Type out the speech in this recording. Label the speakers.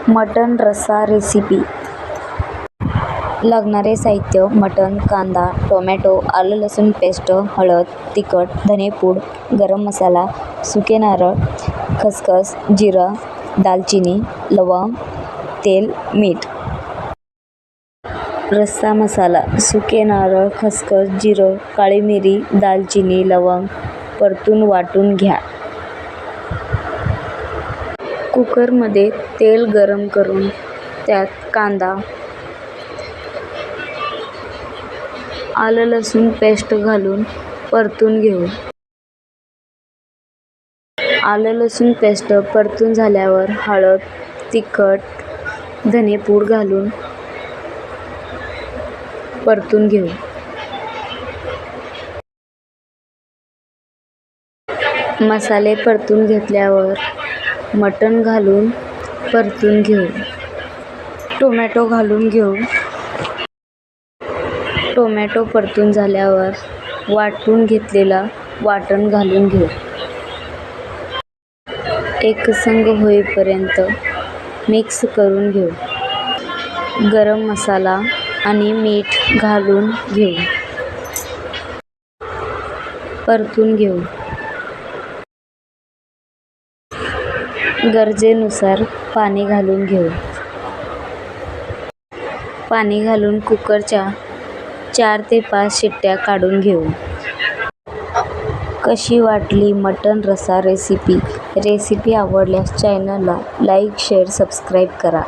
Speaker 1: मटण रस्सा रेसिपी. लागणारे साहित्य: मटण, कांदा, टोमॅटो, आलं लसूण पेस्ट, हळद, तिखट, धनेपूड, गरम मसाला, सुके नारळ, खसखस, जिरं, दालचिनी, लवंग, तेल, मीठ. रस्सा मसाला: सुके नारळ, खसखस, जिरं, काळी मिरी, दालचिनी, लवंग परतून वाटून घ्या. कुकरमध्ये तेल गरम करून त्यात कांदा, आलं लसूण पेस्ट घालून परतून घेऊ. आलं लसूण पेस्ट परतून झाल्यावर हळद, तिखट, धनेपूड घालून परतून घेऊ. मसाले परतून घेतल्यावर मटण घालून परतून घेऊ. टोमॅटो घालून घेऊ. टोमॅटो परतून झाल्यावर वाटून घेतलेलं वाटण घालून घेऊ. एकसंग होईपर्यंत मिक्स करून घेऊ. गरम मसाला आणि मीठ घालून घेऊ. परतून घेऊ. गरजेनुसार पाणी घालून घेऊ. पाणी घालून कुकरच्या 4 ते 5 शिट्ट्या काढून घेऊ. कशी वाटली मटण रस्सा रेसिपी? रेसिपी आवडल्यास चॅनलला लाईक, शेअर, सबस्क्राईब करा.